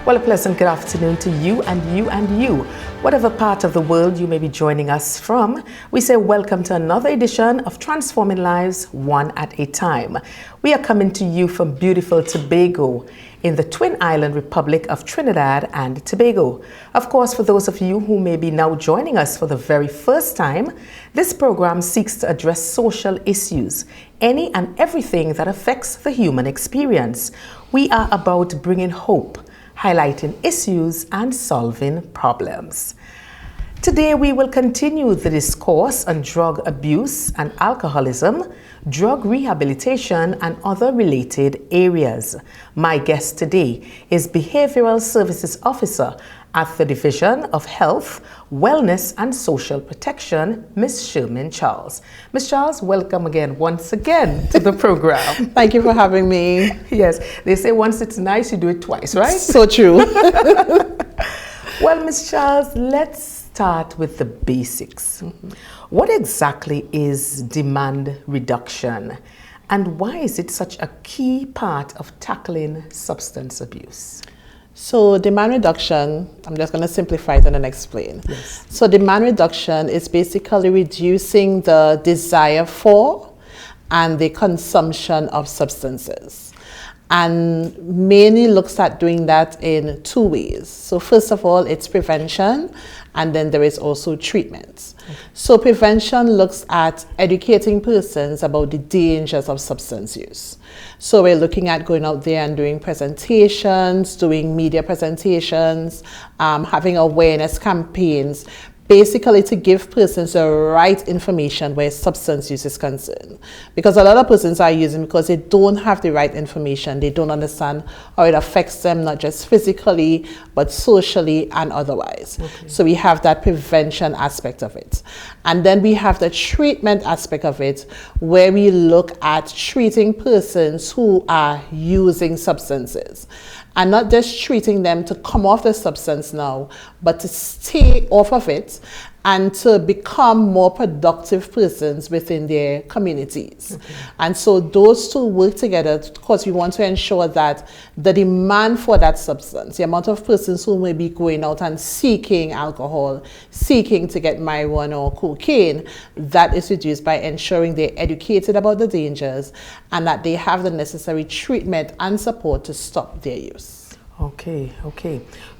Well, a pleasant good afternoon to you and you and you. Whatever part of the world you may be joining us from, we say welcome to another edition of Transforming Lives One at a Time. We are coming to you from beautiful Tobago in the Twin Island Republic of Trinidad and Tobago. Of course, for those of you who may be now joining us for the very first time, this program seeks to address social issues, any and everything that affects the human experience. We are about bringing hope, highlighting issues and solving problems. Today we will continue the discourse on drug abuse and alcoholism, drug rehabilitation and other related areas. My guest today is Behavioral Services Officer at the Division of Health, Wellness and Social Protection, Ms. Shermin Charles. Ms. Charles, welcome once again to the program. Thank you for having me. Yes, they say once it's nice, you do it twice, right? So true. Well, Ms. Charles, let's start with the basics. What exactly is demand reduction, and why is it such a key part of tackling substance abuse? So demand reduction, I'm just going to simplify it and then explain. Yes. So demand reduction is basically reducing the desire for and the consumption of substances. And mainly looks at doing that in two ways. So first of all, it's prevention, and then there is also treatment. Okay. So prevention looks at educating persons about the dangers of substance use. So we're looking at going out there and doing presentations, doing media presentations, having awareness campaigns, basically to give persons the right information where substance use is concerned. Because a lot of persons are using because they don't have the right information. They don't understand how it affects them, not just physically, but socially and otherwise. Okay. So we have that prevention aspect of it. And then we have the treatment aspect of it, where we look at treating persons who are using substances. And not just treating them to come off the substance now, but to stay off of it and to become more productive persons within their communities. Okay. And so those two work together because we want to ensure that the demand for that substance, the amount of persons who may be going out and seeking alcohol, seeking to get marijuana or cocaine, that is reduced by ensuring they're educated about the dangers and that they have the necessary treatment and support to stop their use. Okay.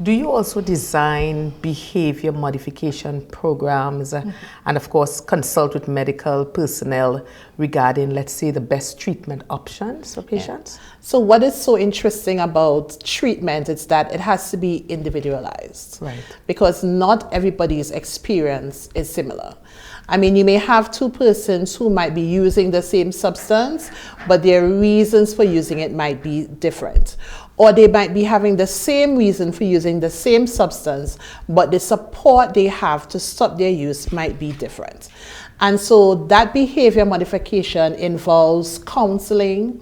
Do you also design behavior modification programs and of course consult with medical personnel regarding, let's say, the best treatment options for patients? Yeah. So what is so interesting about treatment is that it has to be individualized. Right. Because not everybody's experience is similar. I mean, you may have two persons who might be using the same substance, but their reasons for using it might be different. Or they might be having the same reason for using the same substance, but the support they have to stop their use might be different. And so that behavior modification involves counseling.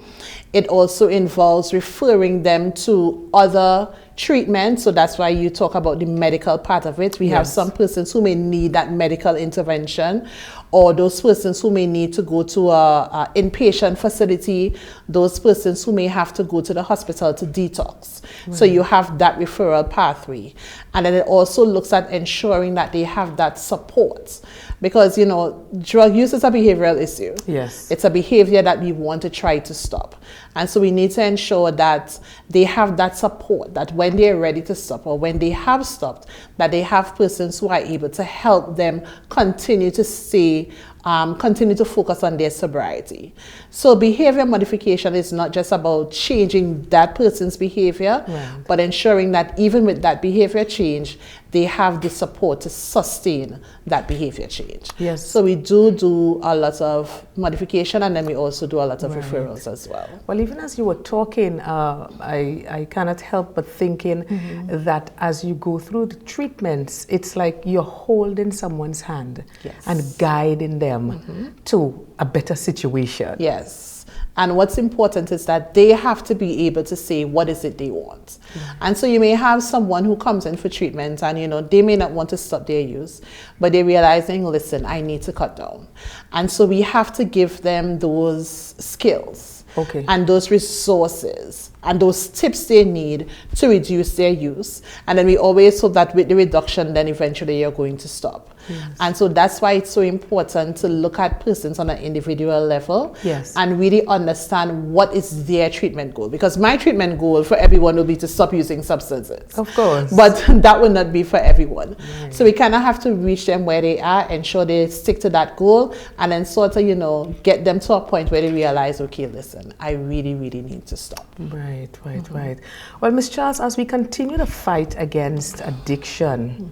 It also involves referring them to other treatment. So that's why you talk about the medical part of it. We have some persons who may need that medical intervention, or those persons who may need to go to a inpatient facility, those persons who may have to go to the hospital to detox. Right. So you have that referral pathway. And then it also looks at ensuring that they have that support. Because, you know, drug use is a behavioral issue. Yes. It's a behavior that we want to try to stop. And so we need to ensure that they have that support, that when they're ready to stop or when they have stopped, that they have persons who are able to help them continue to stay, continue to focus on their sobriety. So behavior modification is not just about changing that person's behavior, right, but ensuring that even with that behavior change, they have the support to sustain that behavior change. Yes. So we do a lot of modification, and then we also do a lot of referrals as well. Well, even as you were talking, I cannot help but thinking that as you go through the treatments, it's like you're holding someone's hand and guiding them to a better situation. Yes. And what's important is that they have to be able to say what is it they want. And so you may have someone who comes in for treatment and, you know, they may not want to stop their use, but they're realizing, listen, I need to cut down. And so we have to give them those skills and those resources and those tips they need to reduce their use. And then we always hope that with the reduction, then eventually you're going to stop. Yes. And so that's why it's so important to look at persons on an individual level, yes, and really understand what is their treatment goal. Because my treatment goal for everyone will be to stop using substances. Of course. But that will not be for everyone. Right. So we kind of have to reach them where they are, ensure they stick to that goal, and then sort of, you know, get them to a point where they realize, okay, listen, I really, really need to stop. Right, right, right. Well, Ms. Charles, as we continue to fight against addiction,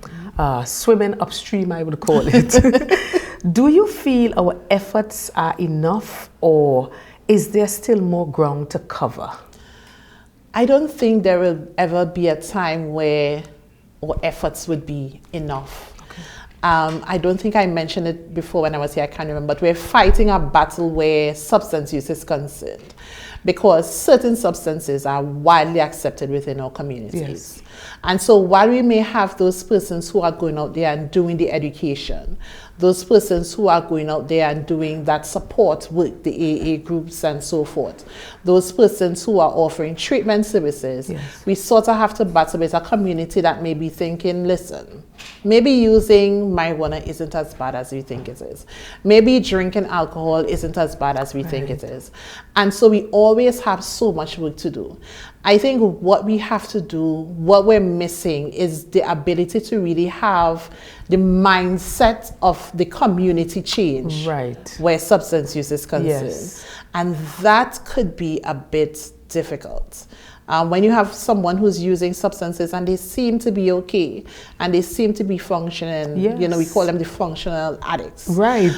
swimming upstream, I would call it, do you feel our efforts are enough, or is there still more ground to cover? I don't think there will ever be a time where our efforts would be enough. Okay. I don't think I mentioned it before when I was here, I can't remember, but we're fighting a battle where substance use is concerned, because certain substances are widely accepted within our communities. Yes. And so while we may have those persons who are going out there and doing the education, those persons who are going out there and doing that support work, the AA groups and so forth, those persons who are offering treatment services, yes, we sort of have to battle with a community that may be thinking, listen, maybe using marijuana isn't as bad as we think it is. Maybe drinking alcohol isn't as bad as we think it is. And so we always have so much work to do. I think what we have to do, what we're missing, is the ability to really have the mindset of the community change, right, where substance use is concerned. Yes. And that could be a bit difficult. When you have someone who's using substances and they seem to be okay and they seem to be functioning, yes, you know, we call them the functional addicts. Right.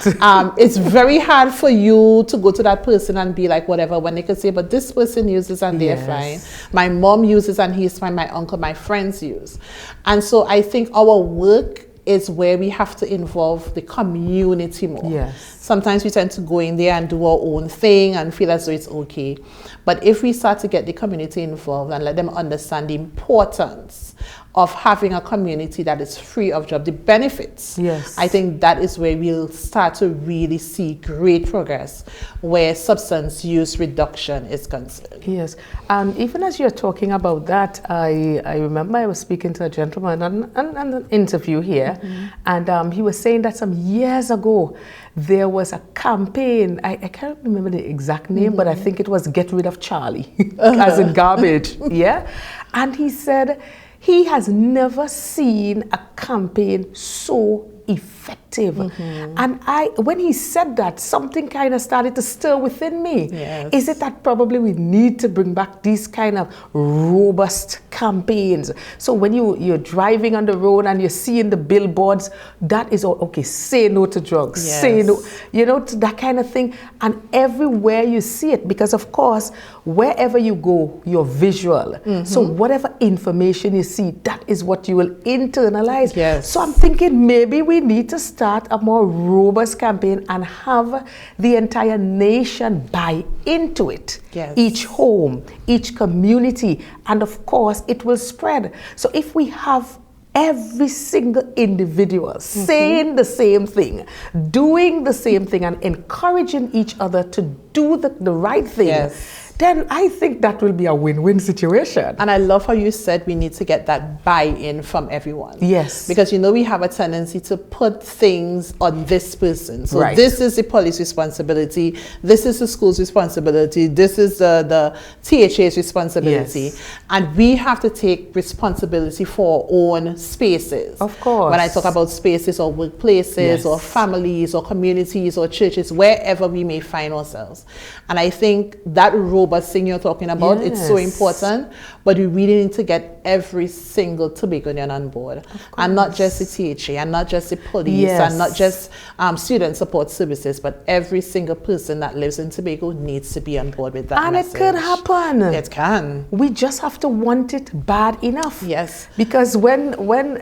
It's very hard for you to go to that person and be like, whatever, when they could say, but this person uses and they're yes, fine. My mom uses and he's fine. My uncle, my friends use. And so I think our work is where we have to involve the community more. yes, Sometimes we tend to go in there and do our own thing and feel as though it's okay. But if we start to get the community involved and let them understand the importance of having a community that is free of drug, the benefits, yes, I think that is where we'll start to really see great progress where substance use reduction is concerned. yes. And even as you're talking about that, I remember I was speaking to a gentleman on an interview here, and he was saying that some years ago there was a campaign, I can't remember the exact name, but I think it was Get Rid of Charlie, as in garbage, yeah? And he said he has never seen a campaign so effective. And when he said that, something kind of started to stir within me. Yes. Is it that probably we need to bring back these kind of robust campaigns? So when you're driving on the road and you're seeing the billboards, that is all, okay, say no to drugs, Yes. say no, you know, to that kind of thing. And everywhere you see it, because of course, wherever you go, you're visual. So whatever information you see, that is what you will internalize. Yes. So I'm thinking maybe we need to start a more robust campaign and have the entire nation buy into it. Yes. Each home, each community, and of course it will spread. So if we have every single individual saying the same thing, doing the same thing, and encouraging each other to do the right thing, Yes. then I think that will be a win-win situation. And I love how you said we need to get that buy-in from everyone. Yes. Because, you know, we have a tendency to put things on this person. So Right. this is the police responsibility, this is the school's responsibility, this is the THA's responsibility. Yes. And we have to take responsibility for our own spaces. Of course. When I talk about spaces or workplaces, Yes. or families or communities or churches, wherever we may find ourselves. And I think that robust thing you're talking about, it's so Yes. important, but we really need to get every single Tobaconian on board, and not just the THA, and not just the police, Yes. and not just student support services, but every single person that lives in Tobago needs to be on board with that And message. it could happen. It can. We just have to want it bad enough. Yes. Because when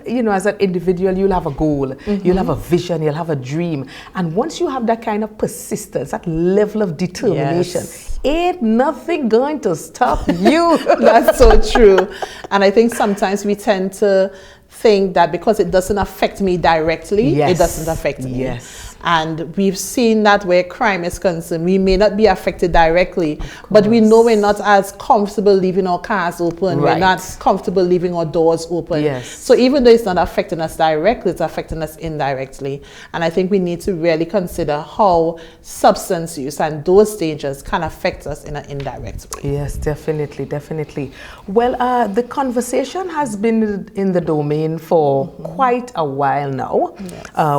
you know, as an individual, you'll have a goal, you'll have a vision, you'll have a dream. And once you have that kind of persistence, that level of determination, Yes. ain't nothing going to stop you. That's so true. And I think sometimes we tend to think that because it doesn't affect me directly, Yes. it doesn't affect me. Yes. And we've seen that where crime is concerned, we may not be affected directly, but we know we're not as comfortable leaving our cars open. Right. We're not comfortable leaving our doors open. Yes. So even though it's not affecting us directly, it's affecting us indirectly. And I think we need to really consider how substance use and those dangers can affect us in an indirect way. Yes, definitely, definitely. Well, the conversation has been in the domain for quite a while now,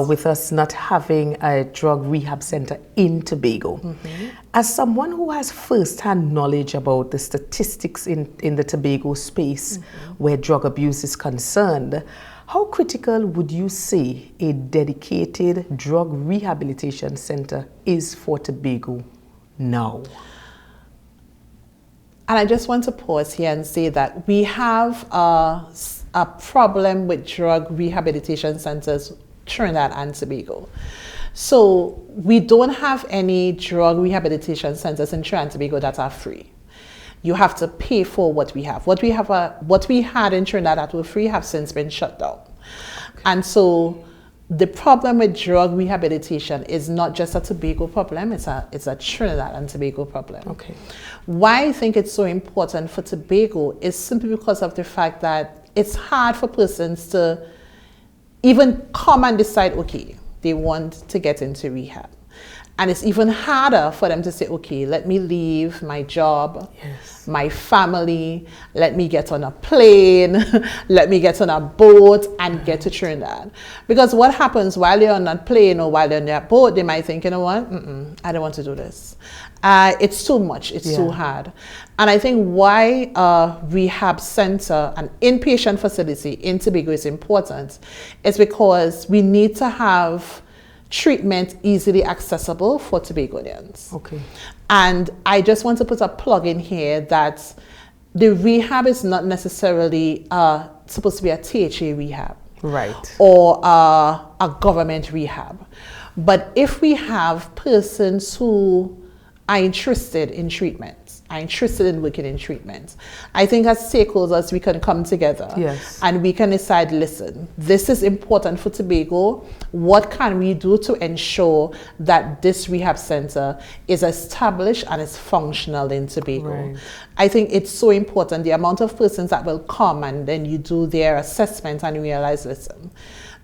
with us not having a drug rehab center in Tobago. As someone who has first-hand knowledge about the statistics in the Tobago space where drug abuse is concerned, how critical would you say a dedicated drug rehabilitation center is for Tobago now? And I just want to pause here and say that we have a problem with drug rehabilitation centers, Trinidad and Tobago. So we don't have any drug rehabilitation centers in Trinidad and Tobago that are free. You have to pay for what we have. What we had in Trinidad that were free have since been shut down. And so the problem with drug rehabilitation is not just a Tobago problem, it's a Trinidad and Tobago problem. Okay. Why I think it's so important for Tobago is simply because of the fact that it's hard for persons to even come and decide, okay, they want to get into rehab. And it's even harder for them to say, okay, let me leave my job, my family, let me get on a plane, let me get on a boat and get to Trinidad. Because what happens while you're on that plane or while you're on that boat, they might think, you know what, I don't want to do this. It's too much, it's too hard. And I think why a rehab center, an inpatient facility in Tobago is important is because we need to have treatment easily accessible for Tobagonians. Okay. And I just want to put a plug in here that the rehab is not necessarily supposed to be a THA rehab. Right. Or a government rehab. But if we have persons who are interested in treatment, are interested in working in treatment, I think as stakeholders we can come together and we can decide, listen, this is important for Tobago. What can we do to ensure that this rehab center is established and is functional in Tobago? Right. I think it's so important, the amount of persons that will come and then you do their assessment and realize, listen,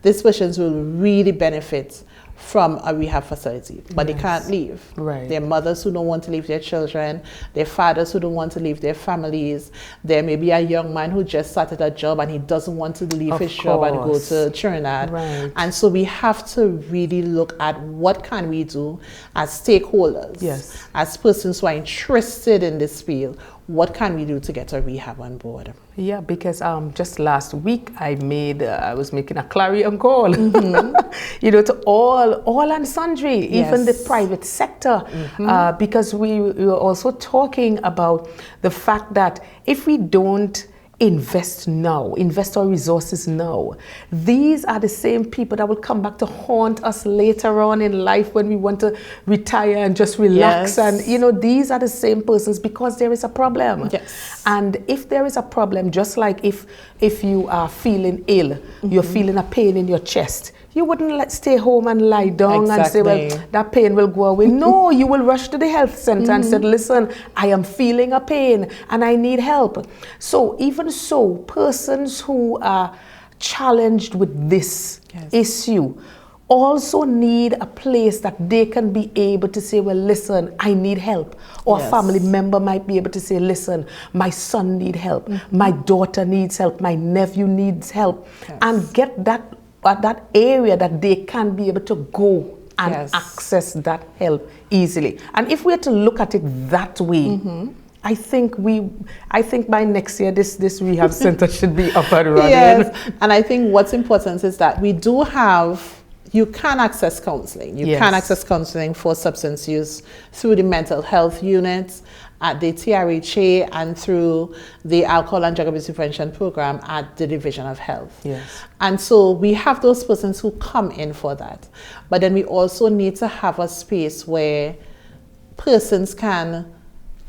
these persons will really benefit from a rehab facility, but they can't leave. Right. There are mothers who don't want to leave their children, there are fathers who don't want to leave their families. There may be a young man who just started a job and he doesn't want to leave his job and go to Trinidad. Right. And so we have to really look at what can we do as stakeholders, as persons who are interested in this field. What can we do to get a rehab on board? Yeah, because just last week I was making a clarion call, you know, to all and sundry, even the private sector, because we were also talking about the fact that if we don't invest our resources now, these are the same people that will come back to haunt us later on in life when we want to retire and just relax. And you know, these are the same persons because there is a problem. And if there is a problem, just like if you are feeling ill, you're feeling a pain in your chest, you wouldn't stay home and lie down and say, well, that pain will go away. No, you will rush to the health center and say, listen, I am feeling a pain and I need help. So even so, persons who are challenged with this issue also need a place that they can be able to say, well, listen, I need help. Or a family member might be able to say, listen, my son needs help, my daughter needs help, my nephew needs help, and get that area that they can be able to go and access that help easily. And if we are to look at it that way, I think by next year this rehab center should be up and running. And I think what's important is that we do have, you can access counseling. You can access counseling for substance use through the mental health units at the TRHA and through the Alcohol and Drug Abuse Prevention Program at the Division of Health. And so we have those persons who come in for that. But then we also need to have a space where persons can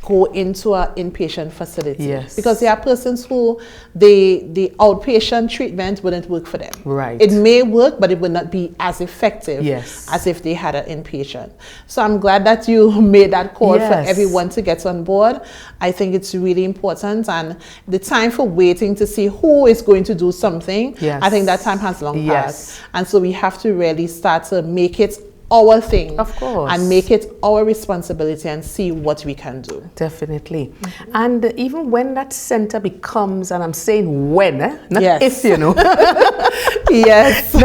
go into an inpatient facility. Yes. Because there are persons who the outpatient treatment wouldn't work for them. Right. It may work, but it would not be as effective Yes. as if they had an inpatient. So I'm glad that you made that call for Yes. everyone to get on board. I think it's really important, and the time for waiting to see who is going to do something, Yes. I think that time has long Yes. passed. And so we have to really start to make it our thing, Of course. and make it our responsibility and see what we can do. Definitely. And even when that center becomes, and I'm saying when, not Yes. if, you know. Yes.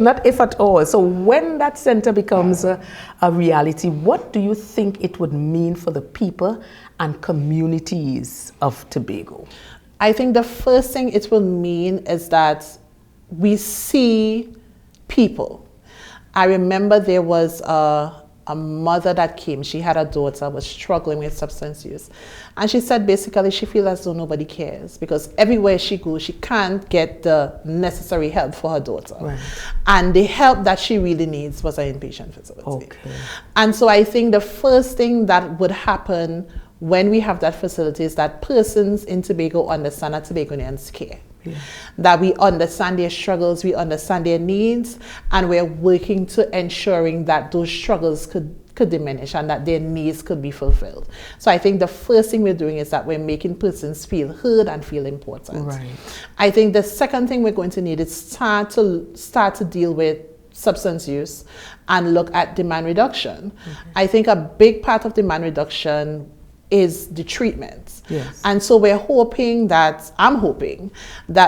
not if at all. So when that center becomes a reality, what do you think it would mean for the people and communities of Tobago? I think the first thing it will mean is that we see people. I remember there was a mother that came. She had a daughter was struggling with substance use. And she said basically she feels as though nobody cares because everywhere she goes, she can't get the necessary help for her daughter. Right. And the help that she really needs was an inpatient facility. Okay. And so I think the first thing that would happen when we have that facility is that persons in Tobago understand that Tobagonians care. Yeah. That we understand their struggles, we understand their needs, and we're working to ensuring that those struggles could diminish and that their needs could be fulfilled. So I think the first thing we're doing is that we're making persons feel heard and feel important. Right. I think the second thing we're going to need is start to deal with substance use and look at demand reduction. Mm-hmm. I think a big part of demand reduction is the treatment. Yes. And so I'm hoping that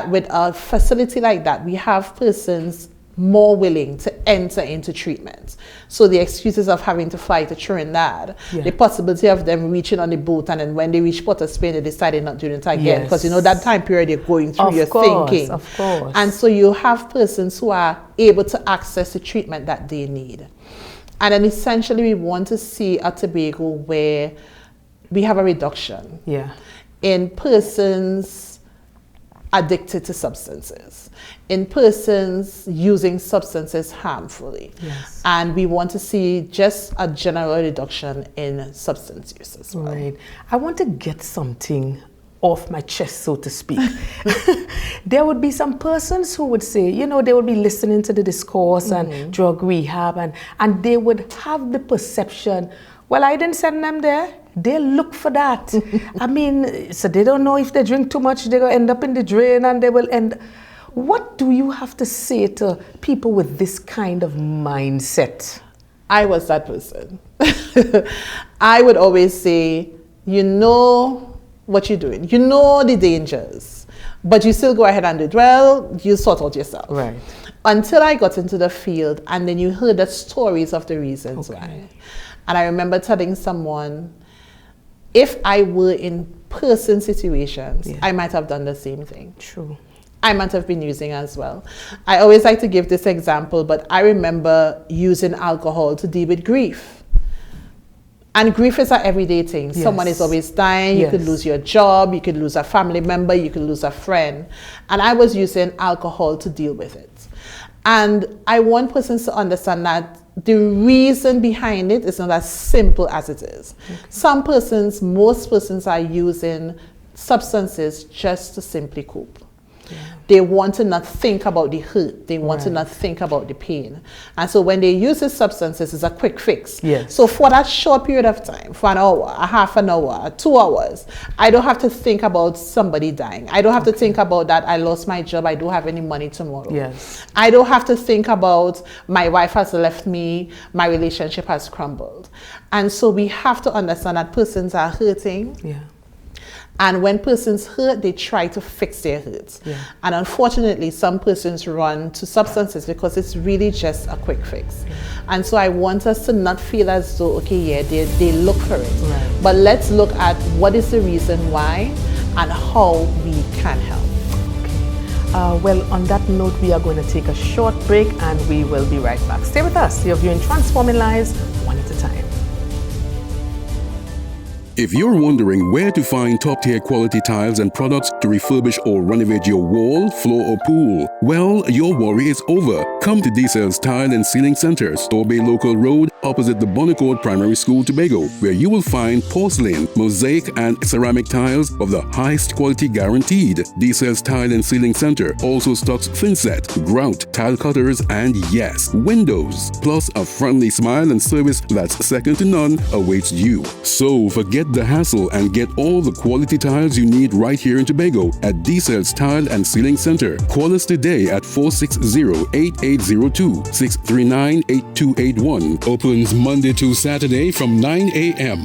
with a facility like that, we have persons more willing to enter into treatment. So the excuses of having to fly to Trinidad, the possibility of them reaching on the boat, and then when they reach Port of Spain, they decided not doing it again. Because you know that time period you're going through, you're thinking. Of course. And so you have persons who are able to access the treatment that they need. And then essentially we want to see a Tobago where we have a reduction in persons addicted to substances, in persons using substances harmfully. Yes. And we want to see just a general reduction in substance use as well. Right. I want to get something off my chest, so to speak. There would be some persons who would say, you know, they would be listening to the discourse and drug rehab, and they would have the perception, well, I didn't send them there. They look for that. I mean, so they don't know if they drink too much, they're going to end up in the drain and they will end. What do you have to say to people with this kind of mindset? I was that person. I would always say, you know what you're doing. You know the dangers, but you still go ahead and do it. Well, you sort out yourself. Right. Until I got into the field and then you heard the stories of the reasons why. And I remember telling someone, if I were in person situations, I might have done the same thing. True. I might have been using as well. I always like to give this example, but I remember using alcohol to deal with grief. And grief is an everyday thing. Yes. Someone is always dying. You could lose your job. You could lose a family member. You could lose a friend. And I was using alcohol to deal with it. And I want persons to understand that the reason behind it is not as simple as it is. Okay. Most persons are using substances just to simply cope. Yeah. They want to not think about the hurt. They want to not think about the pain. And so when they use these substances, it's a quick fix. Yes. So for that short period of time, for an hour, a half an hour, 2 hours, I don't have to think about somebody dying. I don't have to think about that I lost my job, I don't have any money tomorrow. Yes. I don't have to think about my wife has left me, my relationship has crumbled. And so we have to understand that persons are hurting. Yeah. And when persons hurt, they try to fix their hurts. Yeah. And unfortunately, some persons run to substances because it's really just a quick fix. Yeah. And so I want us to not feel as though, okay, they look for it. Right. But let's look at what is the reason why and how we can help. Okay. Well, on that note, we are going to take a short break and we will be right back. Stay with us. You're viewing Transforming Lives, one at a time. If you're wondering where to find top-tier quality tiles and products to refurbish or renovate your wall, floor or pool, well, your worry is over. Come to D-Cells Tile and Ceiling Center, Store Bay Local Road, opposite the Bonnecourt Primary School, Tobago, where you will find porcelain, mosaic and ceramic tiles of the highest quality guaranteed. D-Cells Tile and Ceiling Center also stocks thinset, grout, tile cutters and yes, windows. Plus a friendly smile and service that's second to none awaits you. So forget the hassle and get all the quality tiles you need right here in Tobago at D-Cells Tile and Ceiling Center. Call us today at 460-8802, 639-8281. Opens Monday to Saturday from 9 a.m.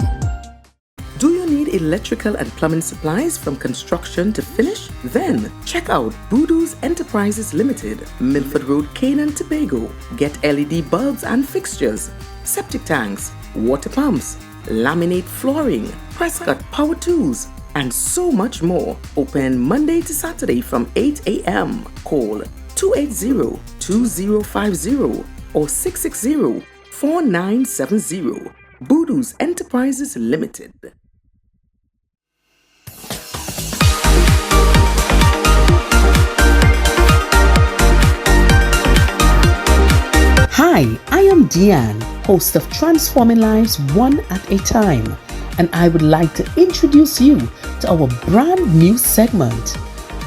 Do you need electrical and plumbing supplies from construction to finish? Then check out Voodoo's Enterprises Limited, Milford Road, Canaan, Tobago. Get LED bulbs and fixtures, septic tanks, water pumps, laminate flooring, press cut power tools, and so much more. Open Monday to Saturday from 8 a.m. Call 280-2050 or 660-4970. Voodoo's Enterprises Limited. Hi, I am Deanne, host of Transforming Lives One at a Time, and I would like to introduce you to our brand new segment,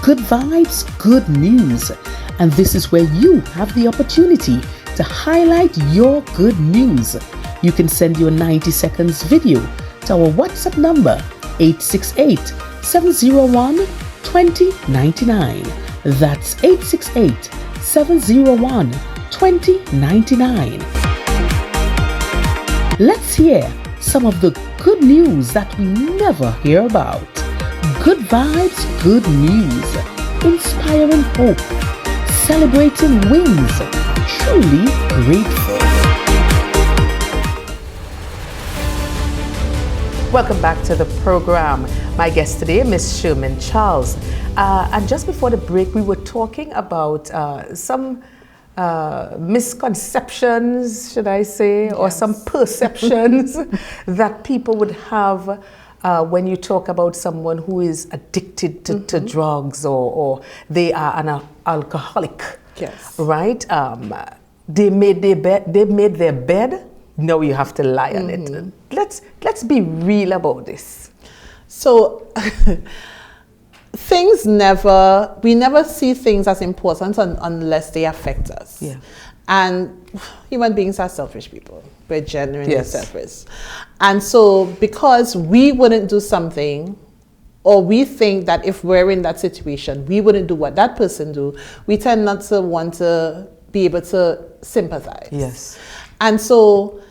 Good Vibes, Good News. And this is where you have the opportunity to highlight your good news. You can send your 90 seconds video to our WhatsApp number 868-701-2099. That's 868-701-2099. Let's hear some of the good news that we never hear about. Good vibes, good news. Inspiring hope. Celebrating wins. Truly grateful. Welcome back to the program. My guest today, Miss Shermin Charles. And just before the break, we were talking about some misconceptions, should I say, yes, or some perceptions that people would have when you talk about someone who is addicted to drugs or they are an alcoholic. Yes. Right? They made their bed. No, you have to lie on it. Let's be real about this. So we never see things as important unless they affect us. Yeah. And human beings are selfish people. We're genuinely selfish. And so because we wouldn't do something, or we think that if we're in that situation, we wouldn't do what that person do, we tend not to want to be able to sympathize. Yes. And so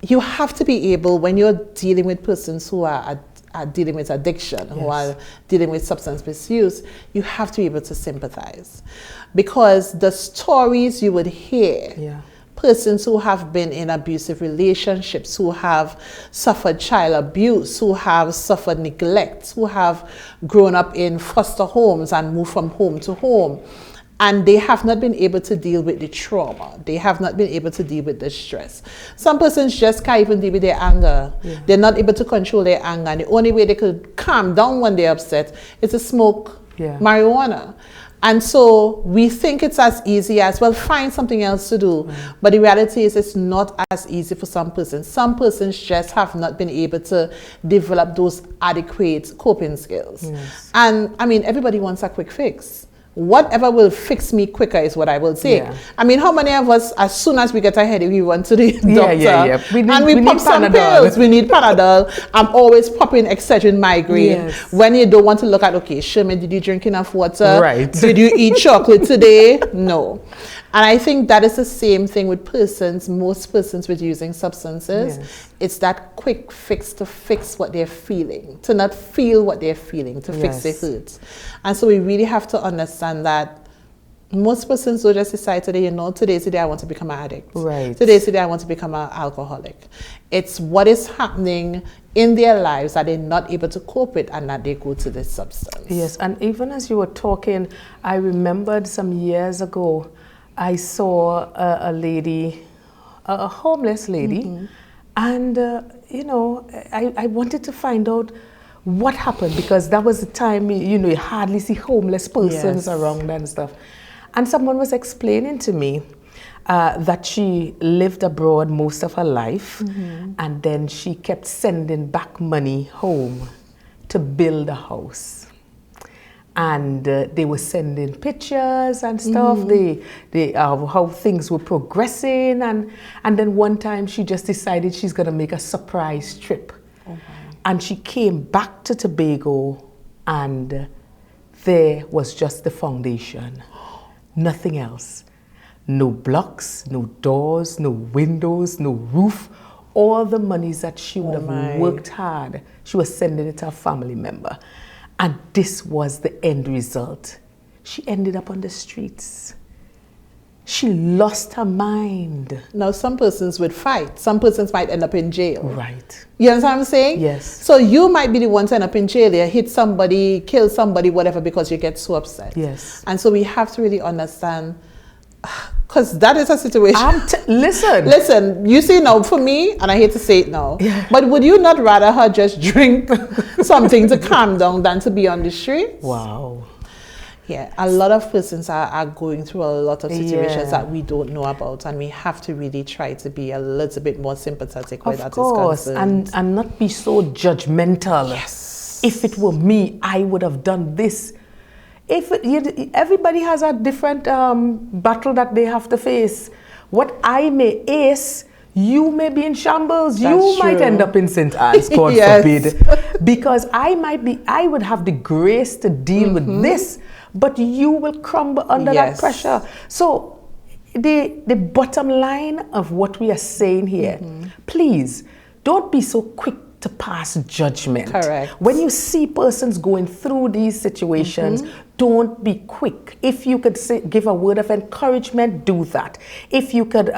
you have to be able, when you're dealing with persons who are dealing with addiction, who are dealing with substance misuse, you have to be able to sympathize. Because the stories you would hear, persons who have been in abusive relationships, who have suffered child abuse, who have suffered neglect, who have grown up in foster homes and moved from home to home, and they have not been able to deal with the trauma. They have not been able to deal with the stress. Some persons just can't even deal with their anger. Yeah. They're not able to control their anger. And the only way they could calm down when they're upset is to smoke marijuana. And so we think it's as easy as, well, find something else to do. But the reality is it's not as easy for some persons. Some persons just have not been able to develop those adequate coping skills. Yes. And I mean, everybody wants a quick fix. Whatever will fix me quicker is what I will take. Yeah. I mean, how many of us, as soon as we get a headache, we run to the doctor and we pop some pills. We need Panadol. I'm always popping Excedrin migraine. Yes. When you don't want to look at, okay, Shermin, did you drink enough water? Right. Did you eat chocolate today? No. And I think that is the same thing with persons, most persons with using substances. Yes. It's that quick fix to fix what they're feeling, to not feel what they're feeling, to fix their hurts. And so we really have to understand that most persons don't just decide today, you know, today's the day I want to become an addict. Right. Today's the day I want to become an alcoholic. It's what is happening in their lives that they're not able to cope with and that they go to this substance. Yes, and even as you were talking, I remembered some years ago, I saw a lady, a homeless lady, and I wanted to find out what happened, because that was the time, you hardly see homeless persons around and stuff. And someone was explaining to me that she lived abroad most of her life, and then she kept sending back money home to build a house. And they were sending pictures and stuff, how things were progressing. And then one time she just decided she's going to make a surprise trip. And she came back to Tobago, and there was just the foundation. Nothing else. No blocks, no doors, no windows, no roof. All the monies that she would have worked hard, she was sending it to a family member. And this was the end result. She ended up on the streets. She lost her mind. Now, some persons would fight. Some persons might end up in jail. Right. You understand what I'm saying? Yes. So you might be the one to end up in jail. You hit somebody, kill somebody, whatever, because you get so upset. Yes. And so we have to really understand, because that is a situation. Listen, you see now, for me, and I hate to say it now, but would you not rather her just drink something to calm down than to be on the streets? Wow. Yeah, a lot of persons are going through a lot of situations that we don't know about, and we have to really try to be a little bit more sympathetic where that is concerned. And not be so judgmental. Yes. If it were me, I would have done this. Everybody has a different battle that they have to face. What I may ace, you may be in shambles. You might end up in St. Anne's, God forbid. Because I would have the grace to deal with this, but you will crumble under that pressure. So the bottom line of what we are saying here, please don't be so quick to pass judgment. Correct. When you see persons going through these situations, don't be quick. If you could give a word of encouragement, do that. If you could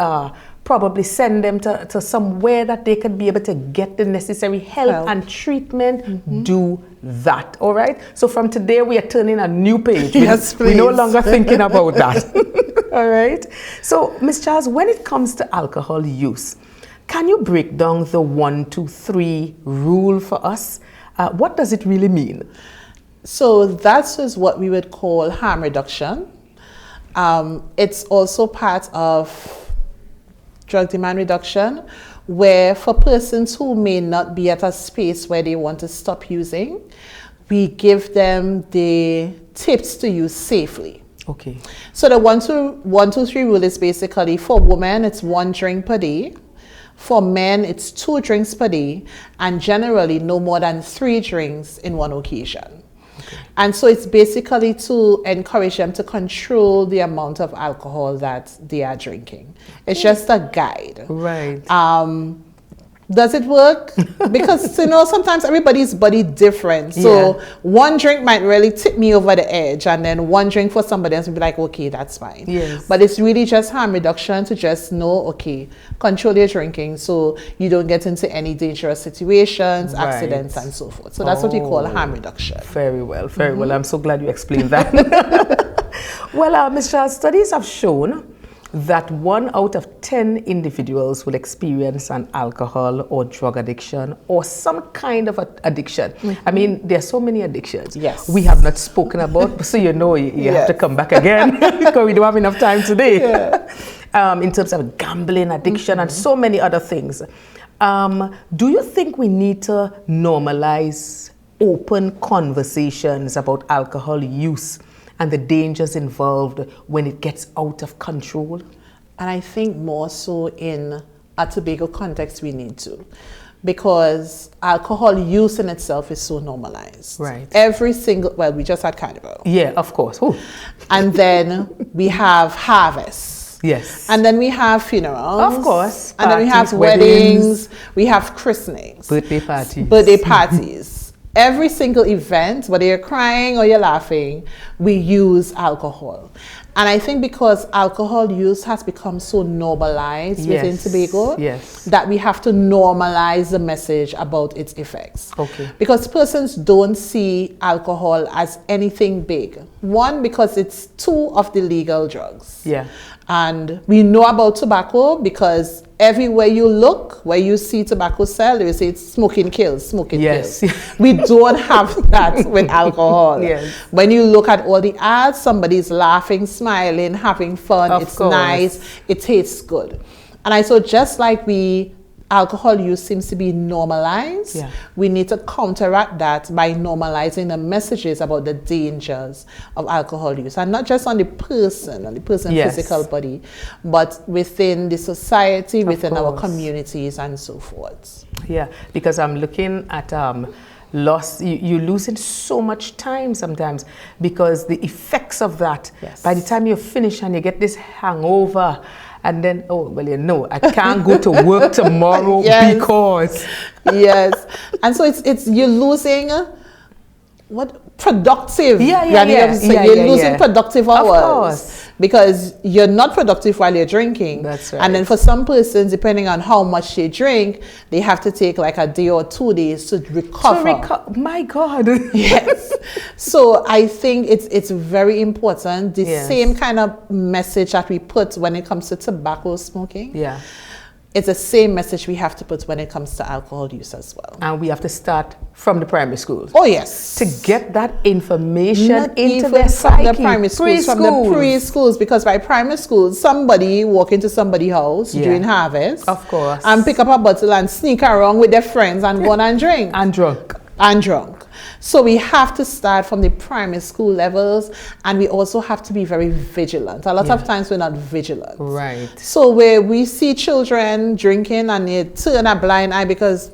probably send them to somewhere that they could be able to get the necessary help and treatment, do that. All right? So from today, we are turning a new page. We're no longer thinking about that. All right? So, Ms. Charles, when it comes to alcohol use, can you break down the 1, 2, 3 rule for us? What does it really mean? So that is what we would call harm reduction. It's also part of drug demand reduction, where for persons who may not be at a space where they want to stop using, we give them the tips to use safely. Okay. So the 1, 2, 3 rule is basically, for women, it's 1 drink per day. For men, it's 2 drinks per day, and generally no more than 3 drinks in one occasion. Okay. And so it's basically to encourage them to control the amount of alcohol that they are drinking. It's just a guide. Right. Does it work? Because, sometimes everybody's body different. So 1 drink might really tip me over the edge, and then 1 drink for somebody else will be like, okay, that's fine. Yes. But it's really just harm reduction to just know, okay, control your drinking so you don't get into any dangerous situations, accidents, and so forth. So that's what we call harm reduction. Very well, very well. I'm so glad you explained that. Well, Ms. Charles, studies have shown that 1 out of 10 individuals will experience an alcohol or drug addiction or some kind of addiction. I mean, there are so many addictions. Yes. We have not spoken about, so you have to come back again because we don't have enough time today. In terms of gambling, addiction, and so many other things. Do you think we need to normalize open conversations about alcohol use and the dangers involved when it gets out of control? And I think more so in a Tobago context we need to, because alcohol use in itself is so normalized. Right. We just had Carnival. Yeah, of course. Ooh. And then we have harvest. Yes. And then we have funerals. Of course. And then we have weddings. We have christenings. Birthday parties. Birthday parties. Every single event, whether you're crying or you're laughing, we use alcohol. And I think because alcohol use has become so normalized within Tobago, that we have to normalize the message about its effects. Okay. Because persons don't see alcohol as anything big. 1, because it's 2 of the legal drugs. Yeah. And we know about tobacco because everywhere you look, where you see tobacco sell, you say it's smoking kills, smoking Yes. kills. We don't have that with alcohol. Yes. When you look at all the ads, somebody's laughing, smiling, having fun. Of It's course. nice. It tastes good. And I saw just like alcohol use seems to be normalized. Yeah. We need to counteract that by normalizing the messages about the dangers of alcohol use, and not just on the person's Yes. physical body, but within the society, within our course. communities, and so forth. Yeah, because I'm looking at loss. You're losing so much time sometimes because the effects of that. Yes. By the time you finish and you get this hangover, and then I can't go to work tomorrow Yes. because Yes, and so it's you're losing productive. You're losing productive hours. Of course. Because you're not productive while you're drinking. That's right. And then for some persons, depending on how much they drink, they have to take like a day or 2 days to recover. My God. Yes. So I think it's very important. The Yes. same kind of message that we put when it comes to tobacco smoking. Yeah. It's the same message we have to put when it comes to alcohol use as well. And we have to start from the primary schools. Oh yes. To get that information Not into even their from psyche. the primary schools, from the preschools, because by primary schools, somebody walk into somebody's house Yeah. during harvest, Of course. and pick up a bottle and sneak around with their friends and go on and drink. And drunk. And drunk. So we have to start from the primary school levels, and we also have to be very vigilant. A lot of times we're not vigilant. Right. So where we see children drinking and they turn a blind eye because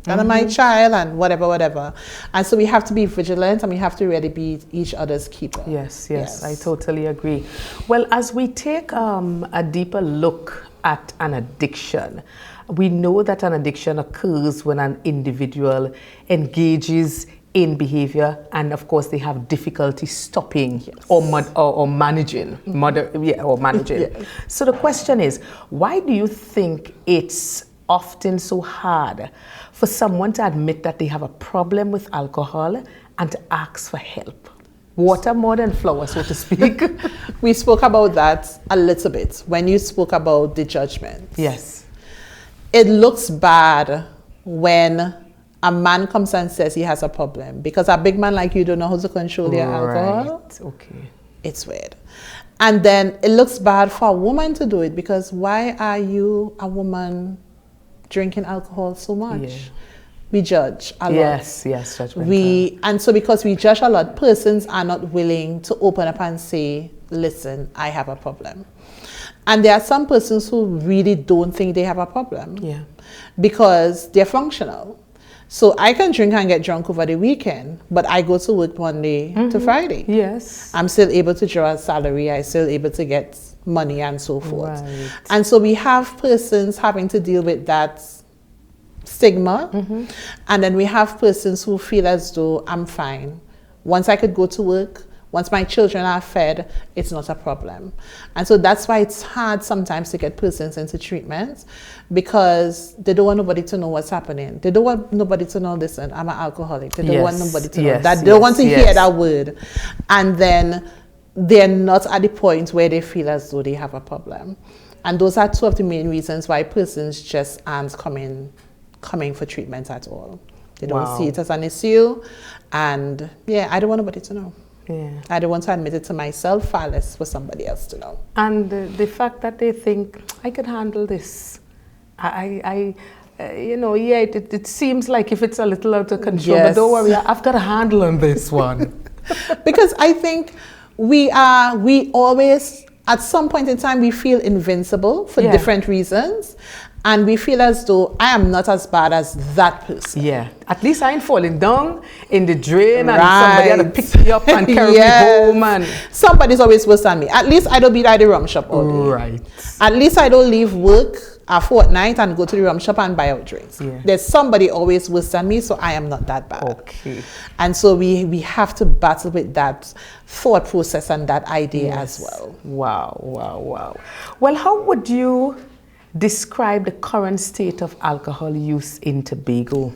that's my child and whatever. And so we have to be vigilant, and we have to really be each other's keeper. Yes, I totally agree. Well, as we take a deeper look at an addiction, we know that an addiction occurs when an individual engages in behavior, and of course they have difficulty stopping or managing. Yes. So the question is, why do you think it's often so hard for someone to admit that they have a problem with alcohol and to ask for help? Water more than flour, so to speak. We spoke about that a little bit when you spoke about the judgment. Yes. It looks bad when a man comes and says he has a problem, because a big man like you don't know how to control your alcohol. Right. Okay. It's weird. And then it looks bad for a woman to do it, because why are you, a woman, drinking alcohol so much? Yeah. We judge a lot. Yes, judgmental. And so because we judge a lot, persons are not willing to open up and say, listen, I have a problem. And there are some persons who really don't think they have a problem. Yeah. Because they're functional. So I can drink and get drunk over the weekend, but I go to work Monday to Friday. Yes. I'm still able to draw a salary. I'm still able to get money and so forth. Right. And so we have persons having to deal with that stigma. And then we have persons who feel as though I'm fine. Once I could go to work, once my children are fed, it's not a problem. And so that's why it's hard sometimes to get persons into treatment, because they don't want nobody to know what's happening. They don't want nobody to know, listen, I'm an alcoholic. They don't want nobody to know that. They don't want to hear that word. And then they're not at the point where they feel as though they have a problem. And those are two of the main reasons why persons just aren't coming for treatment at all. They don't see it as an issue. And I don't want nobody to know. Yeah. I don't want to admit it to myself, far less for somebody else to know. And the fact that they think, I could handle this. It seems like if it's a little out of control, but don't worry, I've got a handle on this one. Because I think we always, at some point in time, we feel invincible for different reasons. And we feel as though I am not as bad as that person. Yeah. At least I ain't falling down in the drain and somebody had to pick me up and carry me home. And somebody's always worse than me. At least I don't be at the rum shop all day. Right. At least I don't leave work a fortnight and go to the rum shop and buy out drinks. Yeah. There's somebody always worse than me, so I am not that bad. Okay. And so we have to battle with that thought process and that idea as well. Wow. Well, how would you describe the current state of alcohol use in Tobago?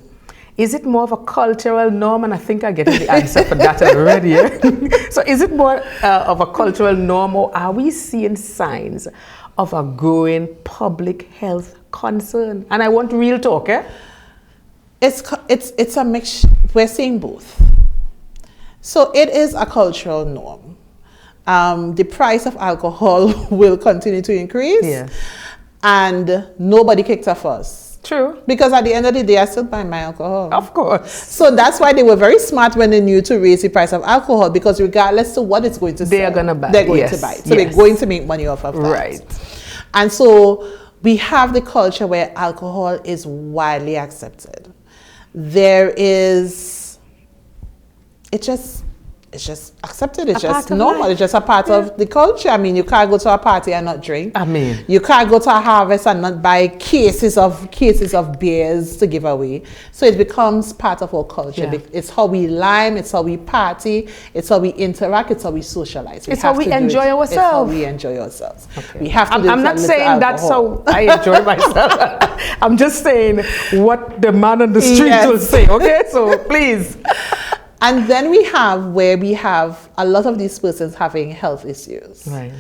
Is it more of a cultural norm? And I think I get the answer for that already. So is it more of a cultural norm, or are we seeing signs of a growing public health concern. And I want real talk, eh? It's a mix. We're seeing both. So it is a cultural norm. The price of alcohol will continue to increase. Yes. And nobody kicked a fuss. True. Because at the end of the day, I still buy my alcohol. Of course. So that's why they were very smart when they knew to raise the price of alcohol, because regardless of what it's going to They are sell, going to buy. they're going Yes. to buy. So Yes. they're going to make money off of that. Right. And so we have the culture where alcohol is widely accepted. There is, it's just accepted. It's A part just of normal. life. It's just a part of the culture. I mean, you can't go to a party and not drink. I mean. You can't go to a harvest and not buy cases of beers to give away. So it becomes part of our culture. Yeah. It's how we lime, it's how we party, it's how we interact, it's how we socialize. It's how we enjoy ourselves. It's how we enjoy ourselves. Okay. We have to I'm not saying that's how I enjoy myself. I'm just saying what the man on the street Yes. will say, okay? So please. And then we have a lot of these persons having health issues. Right.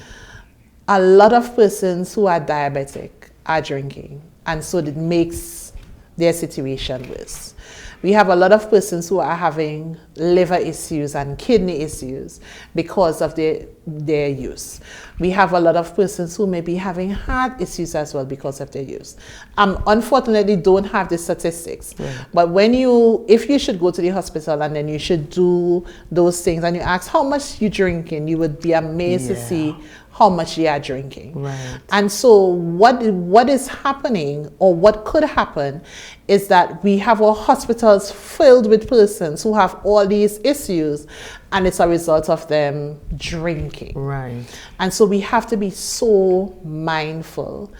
A lot of persons who are diabetic are drinking, and so it makes their situation worse. We have a lot of persons who are having liver issues and kidney issues because of their use. We have a lot of persons who may be having heart issues as well because of their use. Unfortunately, don't have the statistics. Right. But if you should go to the hospital and then you should do those things and you ask how much you drinking, you would be amazed to see how much they are drinking. Right. And so what is happening, or what could happen, is that we have our hospitals filled with persons who have all these issues, and it's a result of them drinking. Right. And so we have to be so mindful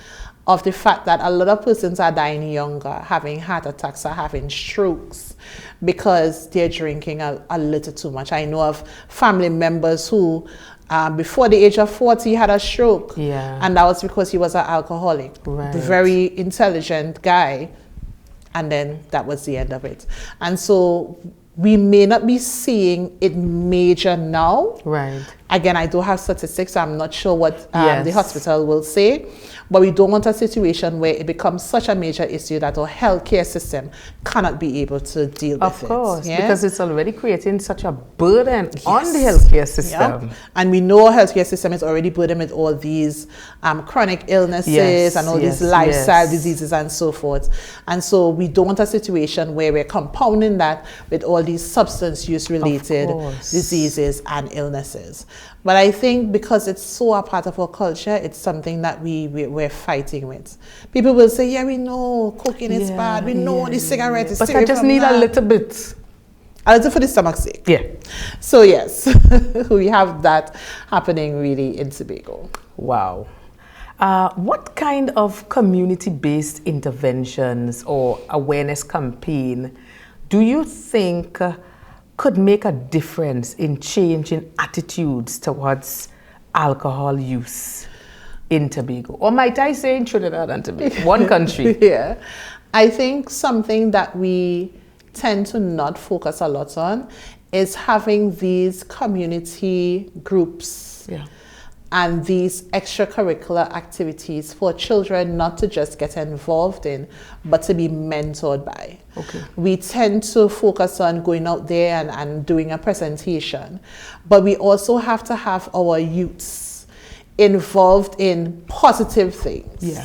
of the fact that a lot of persons are dying younger, having heart attacks, or having strokes, because they're drinking a little too much. I know of family members who before the age of 40 had a stroke. Yeah. And that was because he was an alcoholic. Right. Very intelligent guy. And then that was the end of it. And so we may not be seeing it major now. Right. Again, I don't have statistics, so I'm not sure what Yes. the hospital will say. But we don't want a situation where it becomes such a major issue that our healthcare system cannot be able to deal with it. Of course, Yeah? because it's already creating such a burden on the healthcare system. Yep. And we know our healthcare system is already burdened with all these chronic illnesses Yes, and all yes, these lifestyle yes. diseases and so forth. And so we don't want a situation where we're compounding that with all these substance use related course. diseases and illnesses. But I think because it's so a part of our culture, it's something that we're fighting with. People will say, yeah, we know cocaine is Yeah, bad. We know yeah, the cigarette is But I cigarette just from need a that. little bit. A little for the stomach's sake. Yeah. So yes, we have that happening really in Tobago. Wow. What kind of community-based interventions or awareness campaign do you think could make a difference in changing attitudes towards alcohol use in Tobago? Or might I say in Trinidad and Tobago, one country? Yeah. I think something that we tend to not focus a lot on is having these community groups. Yeah. And these extracurricular activities for children not to just get involved in, but to be mentored by. Okay. We tend to focus on going out there and doing a presentation, but we also have to have our youths involved in positive things. Yeah.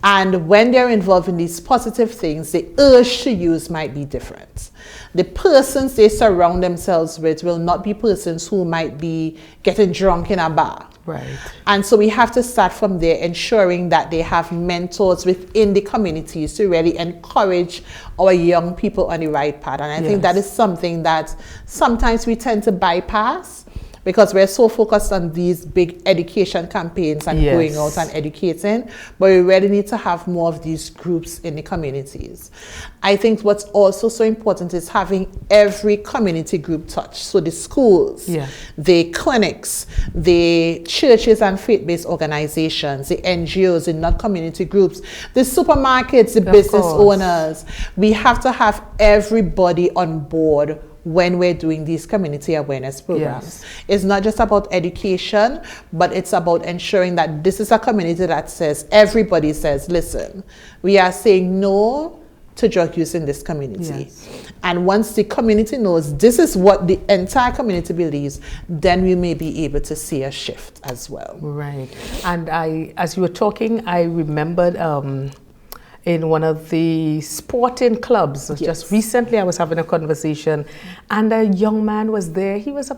And when they're involved in these positive things, the urge to use might be different. The persons they surround themselves with will not be persons who might be getting drunk in a bar. Right. And so we have to start from there, ensuring that they have mentors within the communities to really encourage our young people on the right path. And I think that is something that sometimes we tend to bypass, because we're so focused on these big education campaigns and going out and educating, but we really need to have more of these groups in the communities. I think what's also so important is having every community group touched. So the schools, the clinics, the churches and faith-based organizations, the NGOs, the non-community groups, the supermarkets, the business owners. We have to have everybody on board when we're doing these community awareness programs. Yes. It's not just about education, but it's about ensuring that this is a community that says, everybody says, listen, we are saying no to drug use in this community. Yes. And once the community knows this is what the entire community believes, then we may be able to see a shift as well. Right. And as you were talking, I remembered in one of the sporting clubs, just recently I was having a conversation, and a young man was there. He was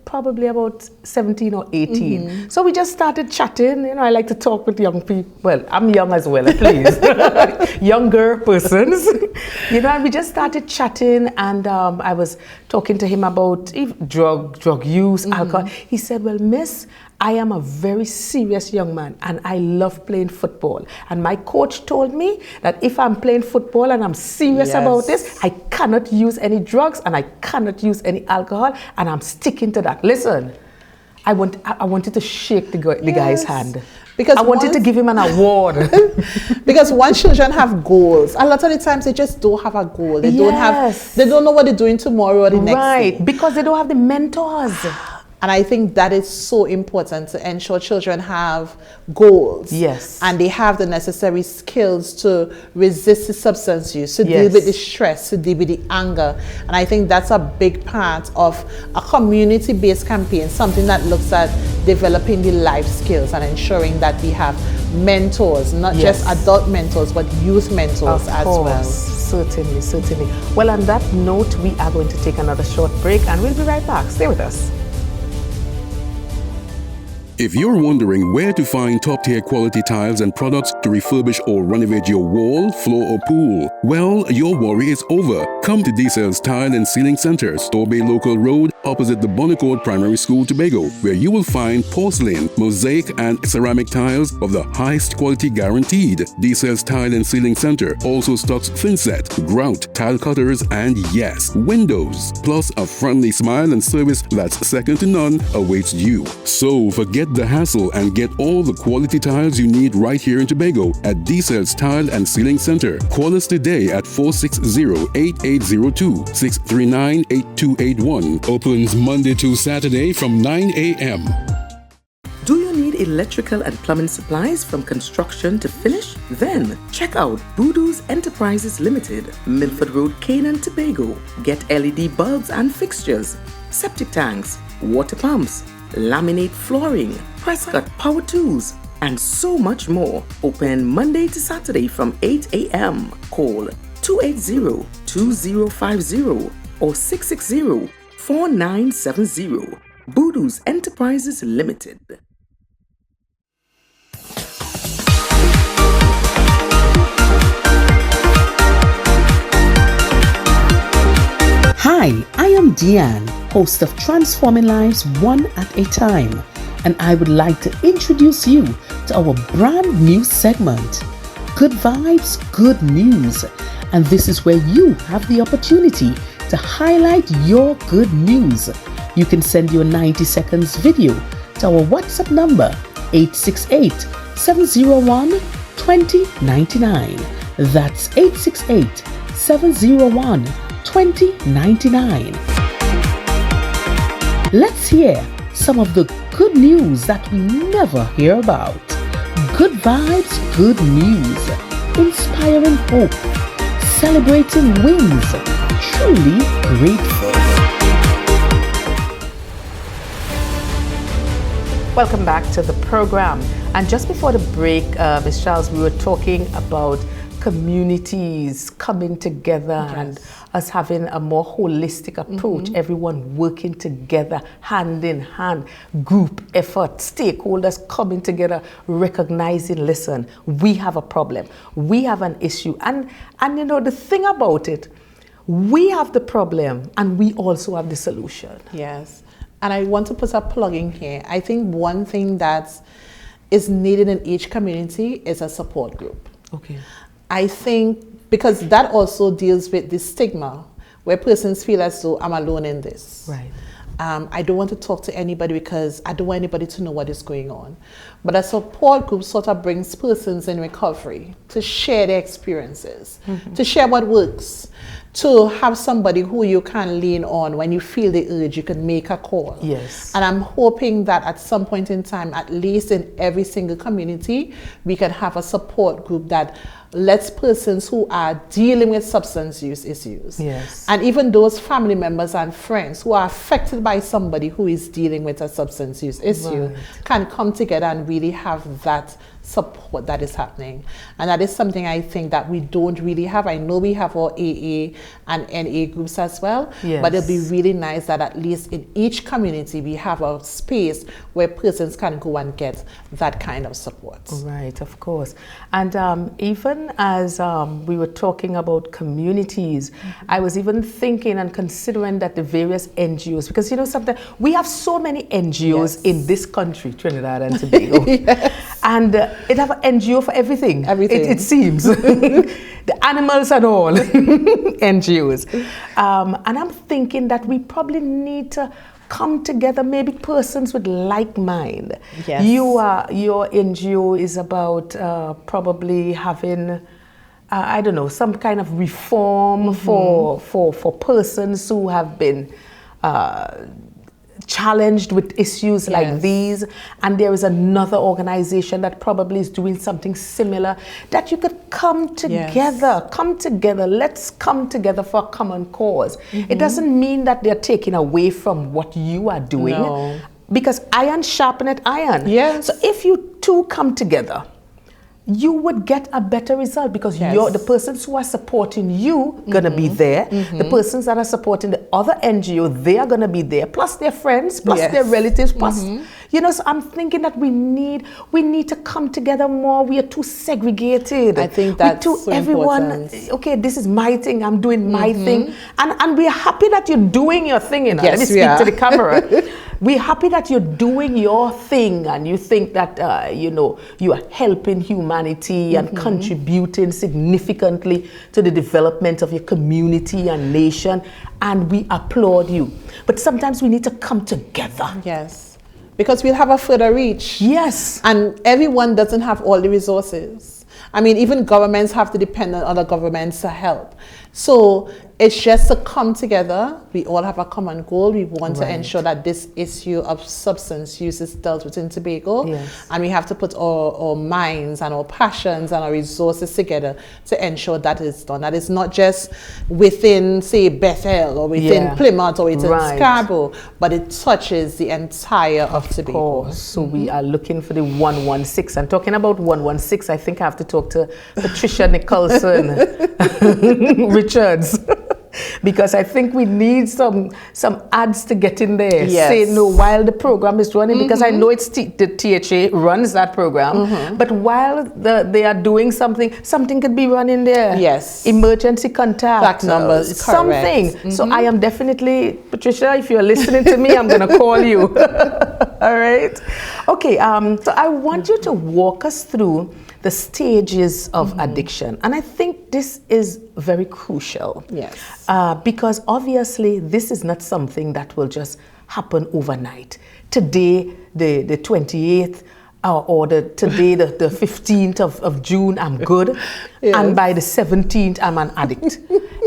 probably about 17 or 18. So we just started chatting. You know, I like to talk with young people. Well, I'm young as well, please. Younger persons. You know, and we just started chatting, and I was talking to him about drug use, alcohol. He said, well, miss, I am a very serious young man and I love playing football. And my coach told me that if I'm playing football and I'm serious about this, I cannot use any drugs and I cannot use any alcohol, and I'm sticking to that. Listen, I wanted to shake the guy's hand. Because I wanted to give him an award. Because once children have goals, a lot of the times they just don't have a goal. They don't know what they're doing tomorrow or the next day. Right, because they don't have the mentors. And I think that is so important to ensure children have goals. Yes. And they have the necessary skills to resist the substance use, to deal with the stress, to deal with the anger. And I think that's a big part of a community-based campaign, something that looks at developing the life skills and ensuring that we have mentors, not just adult mentors, but youth mentors as well. Certainly, certainly. Well, on that note, we are going to take another short break and we'll be right back. Stay with us. If you're wondering where to find top-tier quality tiles and products to refurbish or renovate your wall, floor or pool, well, your worry is over. Come to D-Cells Tile and Ceiling Center, Storebay Local Road, opposite the Bonnecourt Primary School, Tobago, where you will find porcelain, mosaic and ceramic tiles of the highest quality guaranteed. D-Cells Tile and Ceiling Center also stocks thinset, grout, tile cutters and yes, windows. Plus a friendly smile and service that's second to none awaits you. So forget the hassle and get all the quality tiles you need right here in Tobago at D-Cells Tile and Ceiling Center. Call us today at 460-8802, 639-8281. Opens Monday to Saturday from 9 a.m. Do you need electrical and plumbing supplies from construction to finish? Then check out Voodoo's Enterprises Limited, Milford Road, Canaan, Tobago. Get LED bulbs and fixtures, septic tanks, water pumps, laminate flooring, press cut power tools, and so much more. Open Monday to Saturday from 8 a.m. Call 280-2050 or 660-4970. Voodoo's Enterprises Limited. Hi, I am Deanne, host of Transforming Lives One at a Time, and I would like to introduce you to our brand new segment, Good Vibes, Good News. And this is where you have the opportunity to highlight your good news. You can send your 90 seconds video to our WhatsApp number 868-701-2099. That's 868-701-2099. Let's hear some of the good news that we never hear about. Good vibes, good news. Inspiring hope. Celebrating wins. Truly grateful. Welcome back to the program. And just before the break, Ms. Charles, we were talking about communities coming together and us having a more holistic approach, everyone working together, hand in hand, group effort, stakeholders coming together, recognizing, listen, we have a problem, we have an issue. And you know, the thing about it, we have the problem and we also have the solution. Yes. And I want to put a plug in here. I think one thing that is needed in each community is a support group. Okay. I think because that also deals with the stigma where persons feel as though I'm alone in this. Right. I don't want to talk to anybody because I don't want anybody to know what is going on. But a support group sort of brings persons in recovery to share their experiences, to share what works, to have somebody who you can lean on when you feel the urge. You can make a call. Yes. And I'm hoping that at some point in time, at least in every single community, we can have a support group that lets persons who are dealing with substance use issues, yes, and even those family members and friends who are affected by somebody who is dealing with a substance use issue, right, can come together and really have that support that is happening. And that is something I think that we don't really have. I know we have our AA and NA groups as well, yes, but it'll be really nice that at least in each community we have a space where persons can go and get that kind of support. Right, of course. And even as we were talking about communities, I was even thinking and considering that the various NGOs, because sometimes we have so many NGOs, yes, in this country, Trinidad and Tobago, yes, and it have an NGO for everything. It seems. The animals and all, NGOs. And I'm thinking that we probably need to come together, maybe persons with like mind. Yes. Your NGO is about probably having, I don't know, some kind of reform for persons who have been challenged with issues, yes, like these, and there is another organization that probably is doing something similar, that you could come together, yes, let's come together for a common cause. It doesn't mean that they're taking away from what you are doing, no, because iron sharpeneth iron. Yes. So if you two come together, you would get a better result, because yes, the persons who are supporting you gonna be there. The persons that are supporting the other NGO, they are gonna be there, plus their friends, plus yes, their relatives, plus so I'm thinking that we need to come together more. We are too segregated. I think that's so everyone important. Okay, this is my thing, I'm doing my thing, and we are happy that you're doing your thing. Yes, let me speak to the camera. We're happy that you're doing your thing, and you think that you are helping humanity and contributing significantly to the development of your community and nation, and we applaud you. But sometimes we need to come together. Yes, because we'll have a further reach. Yes. And everyone doesn't have all the resources. I mean, even governments have to depend on other governments to help. So it's just to come together. We all have a common goal. We want to ensure that this issue of substance use is dealt with in Tobago. Yes. And we have to put our minds and our passions and our resources together to ensure that it's done. That it's not just within, say, Bethel or within Plymouth or within Scarborough, but it touches the entire of Tobago. So we are looking for the 116. And talking about 116, I think I have to talk to Patricia Nicholson Richards. Because I think we need some ads to get in there. Yes. Say no while the program is running, because I know it's the THA runs that program. But while they are doing something could be running there. Yes. Emergency contact numbers, something. So I am definitely, Patricia, if you're listening to me, I'm gonna call you. All right. Okay. So I want you to walk us through the stages of addiction. And I think this is very crucial. Yes. Because obviously this is not something that will just happen overnight. Today, the 28th, today, the 15th of June, I'm good. Yes. And by the 17th, I'm an addict.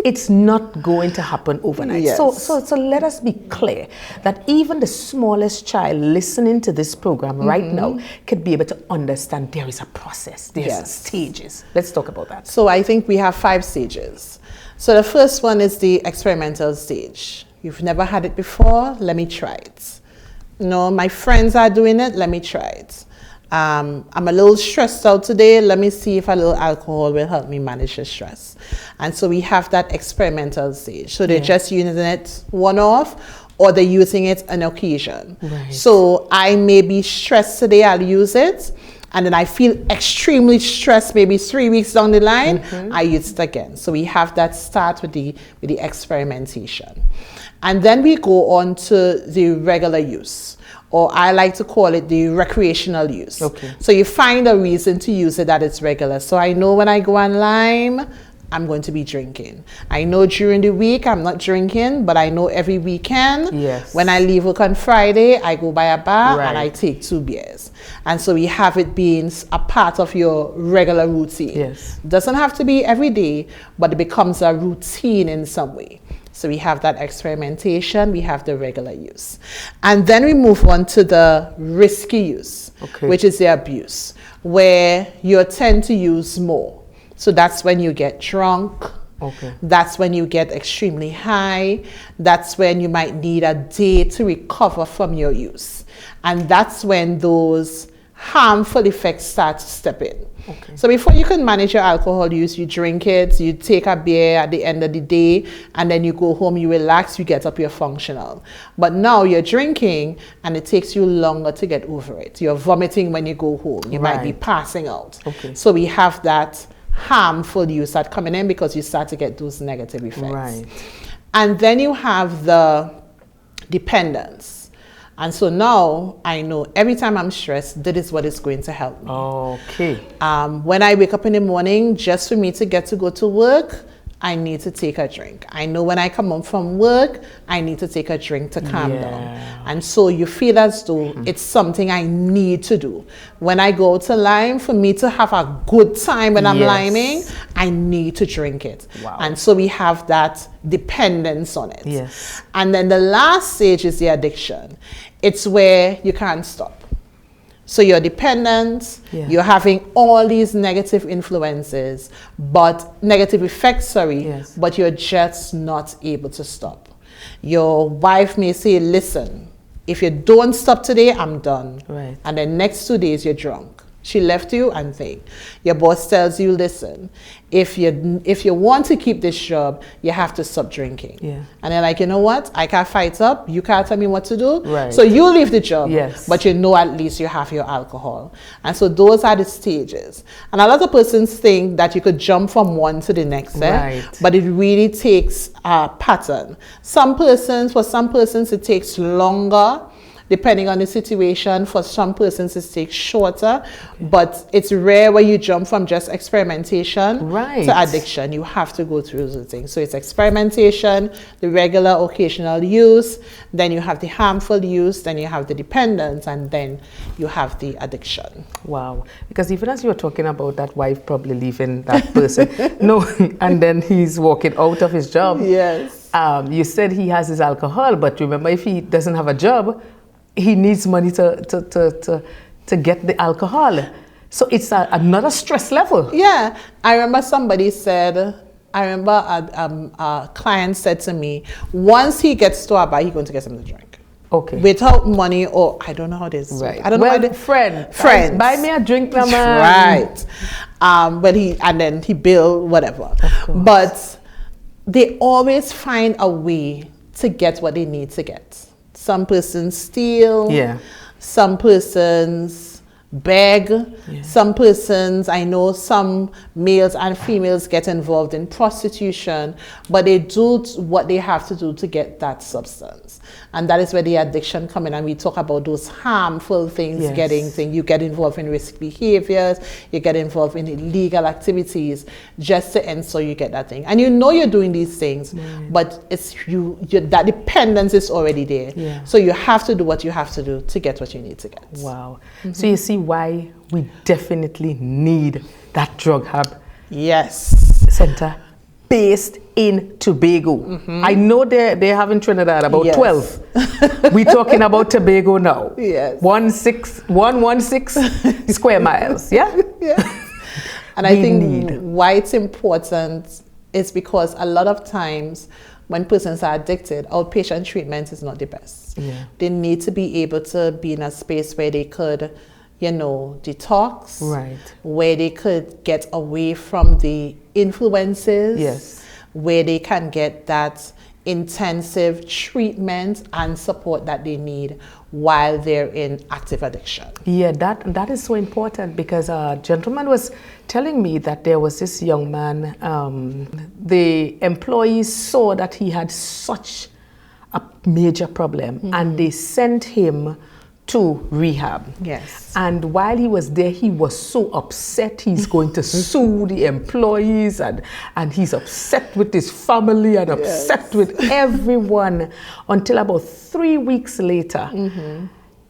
It's not going to happen overnight. Yes. So let us be clear that even the smallest child listening to this program right now could be able to understand there is a process, there's stages. Let's talk about that. So I think we have 5 stages. So the first one is the experimental stage. You've never had it before, let me try it. My friends are doing it, let me try it. I'm a little stressed out today. Let me see if a little alcohol will help me manage the stress. And so we have that experimental stage. So they're just using it one-off, or they're using it on occasion. Right. So I may be stressed today, I'll use it. And then I feel extremely stressed, maybe 3 weeks down the line, I use it again. So we have that start with the experimentation. And then we go on to the regular use, or I like to call it the recreational use. Okay. So you find a reason to use it that it's regular. So I know when I go on Lime, I'm going to be drinking. I know during the week I'm not drinking, but I know every weekend, yes, when I leave work on Friday, I go by a bar right, and I take 2 beers. And so we have it being a part of your regular routine. Yes. Doesn't have to be every day, but it becomes a routine in some way. So we have that experimentation, we have the regular use. And then we move on to the risky use, okay, which is the abuse, where you tend to use more. So that's when you get drunk. okay, That's when you get extremely high. That's when you might need a day to recover from your use. And that's when those harmful effects start to step in. okay. So before you can manage your alcohol use, you drink it, you take a beer at the end of the day, and then you go home, you relax, you get up, you're functional. But now you're drinking, and it takes you longer to get over it. You're vomiting when you go home. You might be Right. passing out. Okay. So we have that harmful use that coming in because you start to get those negative effects. Right. And then you have the dependence. And so now I know every time I'm stressed, that is what is going to help me. Okay. When I wake up in the morning, just for me to get to go to work, I need to take a drink. I know when I come home from work, I need to take a drink to calm down. And so you feel as though it's something I need to do. When I go to lime, for me to have a good time when I'm Yes. liming, I need to drink it. Wow. And so we have that dependence on it. Yes. And then the last stage is the addiction. It's where you can't stop. So you're dependent, Yeah. you're having all these negative influences, negative effects, Yes. but you're just not able to stop. Your wife may say, listen, if you don't stop today, I'm done. Right. And then next 2 days, you're drunk. She left you and think. Your boss tells you, listen, if you want to keep this job, you have to stop drinking. Yeah. And they're like, you know what? I can't fight up. You can't tell me what to do. Right. So you leave the job. Yes. But you know at least you have your alcohol. And so those are the stages. And a lot of persons think that you could jump from one to the next. Right. But it really takes a pattern. For some persons, it takes longer. Depending on the situation, for some persons it takes shorter, but it's rare where you jump from just experimentation Right. to addiction. You have to go through the things. So it's experimentation, the regular occasional use, then you have the harmful use, then you have the dependence, and then you have the addiction. Wow. Because even as you were talking about that wife probably leaving that person, no, and then he's walking out of his job. Yes. You said he has his alcohol, but remember, if he doesn't have a job, he needs money to get the alcohol. So it's another stress level. Yeah. I remember a client said to me, once he gets to a bar, he's going to get something to drink. Okay. Without money, or I don't know how this. Right. I don't know how they, friends. Buy me a drink, mama. Right. And then he bill whatever. But they always find a way to get what they need to get. Some persons steal. Yeah. Some persons beg. Yeah. Some persons, I know some males and females get involved in prostitution, but they do what they have to do to get that substance. And that is where the addiction comes in, and we talk about those harmful things, Yes. you get involved in risky behaviors, you get involved in illegal activities just to ensure you get that thing. And you know you're doing these things, but it's that dependence is already there. Yeah. So you have to do what you have to do to get what you need to get. Wow. So you see why we definitely need that drug hub Yes. center based in Tobago. I know they have in Trinidad about Yes. 12. We're talking about Tobago now. Yes. 116 square miles. Yeah? Yeah. And We I think need. why it's important is because a lot of times when persons are addicted, outpatient treatment is not the best. Yeah. They need to be able to be in a space where they could, detox. Right. Where they could get away from the influences. Yes. Where they can get that intensive treatment and support that they need while they're in active addiction. Yeah, that is so important because a gentleman was telling me that there was this young man, the employees saw that he had such a major problem and they sent him to rehab. Yes. And while he was there, he was so upset. He's going to sue the employees, and he's upset with his family and upset with everyone, until about 3 weeks later,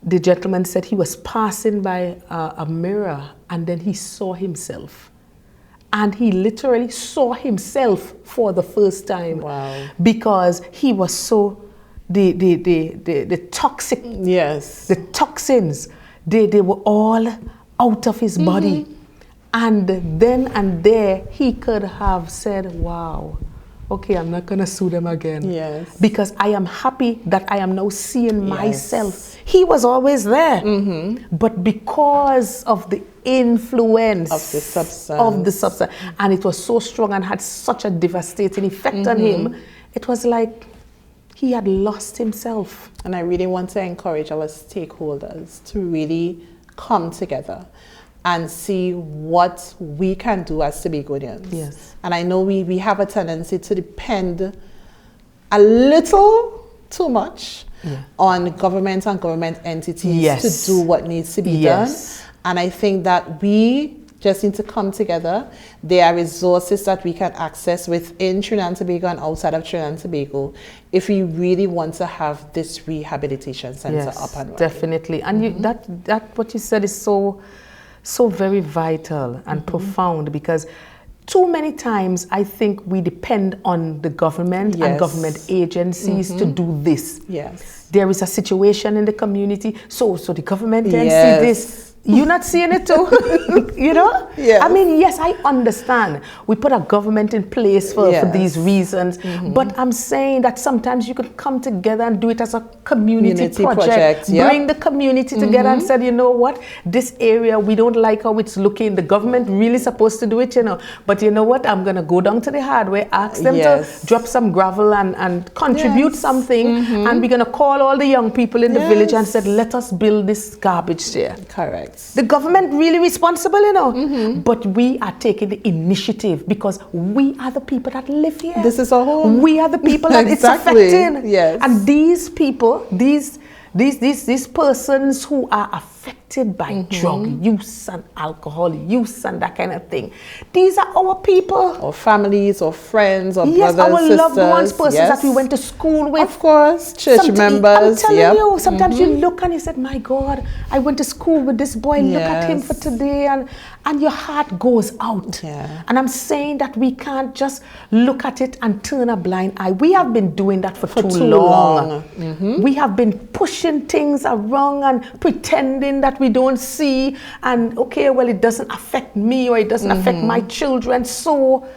the gentleman said he was passing by a mirror, and then he saw himself. And he literally saw himself for the first time. Wow. Because he was so, the toxic, the toxins, they were all out of his body. And then and there, he could have said, wow, okay, I'm not going to sue them again. Yes. Because I am happy that I am now seeing myself. He was always there. But because of the influence of the substance, and it was so strong and had such a devastating effect on him, it was like he had lost himself. And I really want to encourage our stakeholders to really come together and see what we can do as Tobagonians. Yes. And I know we have a tendency to depend a little too much on government and government entities to do what needs to be done. And I think that we just need to come together. There are resources that we can access within Trinidad and Tobago and outside of Trinidad and Tobago if we really want to have this rehabilitation center up and running. Definitely. And that what you said is so very vital and profound, because too many times I think we depend on the government and government agencies to do this. Yes. There is a situation in the community, so the government can see this. You're not seeing it too, you know? Yes. I mean, yes, I understand. We put a government in place for these reasons, but I'm saying that sometimes you could come together and do it as a community project. Bring the community together and say, you know what, this area, we don't like how it's looking. The government really supposed to do it, you know. But you know what, I'm going to go down to the hardware, ask them to drop some gravel and contribute something, and we're going to call all the young people in the village and said, let us build this garbage there. Correct. The government really responsible, you know, but we are taking the initiative because we are the people that live here. This is our home. We are the people that it's affecting. Yes. And these people, these persons who are affected by drug use and alcohol use and that kind of thing, these are our people. Or families, or friends, or yes, brothers, our sisters. loved ones, persons that we went to school with. Of course, church members. I'm telling you, sometimes you look and you said, my God, I went to school with this boy, look at him for today, and your heart goes out. Yeah. And I'm saying that we can't just look at it and turn a blind eye. We have been doing that for too long. We have been pushing things around and pretending that we don't see, and okay, well, it doesn't affect me or it doesn't affect my children. So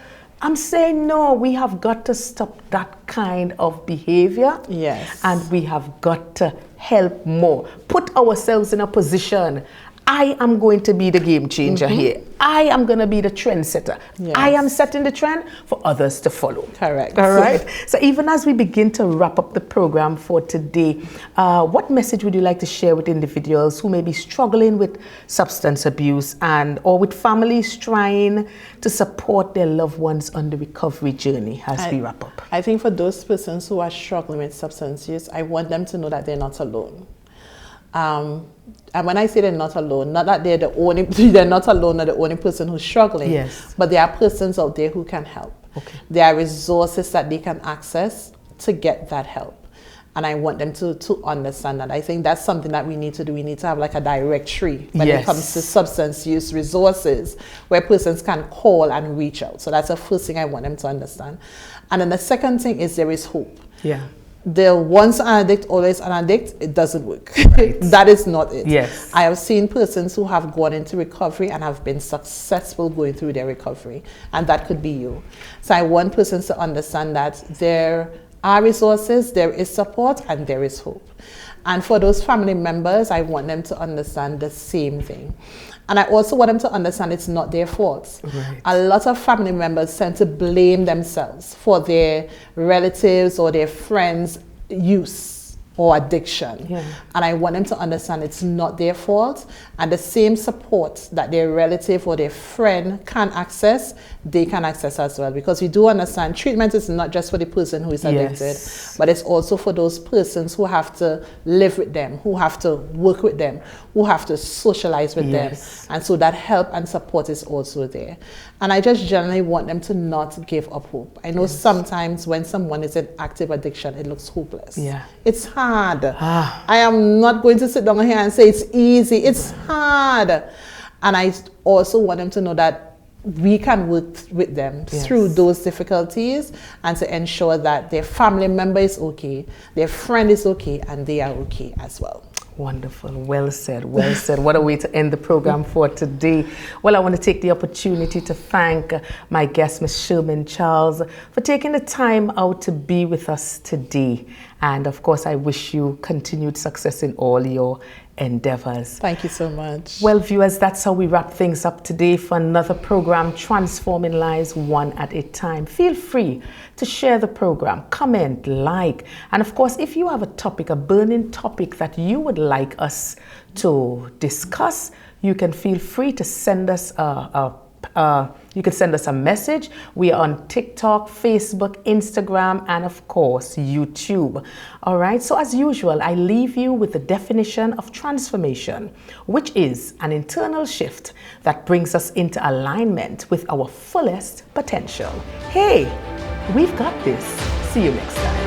I'm saying, no, we have got to stop that kind of behavior. Yes. And we have got to help more. Put ourselves in a position. I am going to be the game changer here. I am going to be the trendsetter. Yes. I am setting the trend for others to follow. Correct. All right. So even as we begin to wrap up the program for today, what message would you like to share with individuals who may be struggling with substance abuse or with families trying to support their loved ones on the recovery journey as we wrap up? I think for those persons who are struggling with substance use, I want them to know that they're not alone. And when I say they're not alone, not that they're not alone or the only person who's struggling, but there are persons out there who can help. Okay. There are resources that they can access to get that help. And I want them to understand that. I think that's something that we need to do. We need to have like a directory when it comes to substance use resources where persons can call and reach out. So that's the first thing I want them to understand. And then the second thing is there is hope. Yeah. The once an addict, always an addict, it doesn't work. Right. That is not it. Yes. I have seen persons who have gone into recovery and have been successful going through their recovery. And that could be you. So I want persons to understand that there are resources, there is support, and there is hope. And for those family members, I want them to understand the same thing. And I also want them to understand it's not their fault. Right. A lot of family members tend to blame themselves for their relatives or their friends' use. or addiction. Yeah. And I want them to understand it's not their fault, and the same support that their relative or their friend can access, they can access as well. Because we do understand treatment is not just for the person who is addicted, Yes. but it's also for those persons who have to live with them, who have to work with them, who have to socialize with Yes. them. And so that help and support is also there. And I just generally want them to not give up hope. I know sometimes when someone is in active addiction, it looks hopeless. Yeah. It's hard. I am not going to sit down here and say it's easy. It's hard. And I also want them to know that we can work with them through those difficulties and to ensure that their family member is okay, their friend is okay, and they are okay as well. Wonderful. Well said. Well said. What a way to end the program for today. Well, I want to take the opportunity to thank my guest, Ms. Shermin Charles, for taking the time out to be with us today. And of course, I wish you continued success in all your endeavors. Thank you so much. Well, viewers, that's how we wrap things up today for another program, Transforming Lives One at a Time. Feel free to share the program, comment, like, and of course, if you have a topic, a burning topic that you would like us to discuss, you can feel free to send us a message. We are on TikTok, Facebook, Instagram, and of course, YouTube. All right, so as usual, I leave you with the definition of transformation, which is an internal shift that brings us into alignment with our fullest potential. Hey, we've got this. See you next time.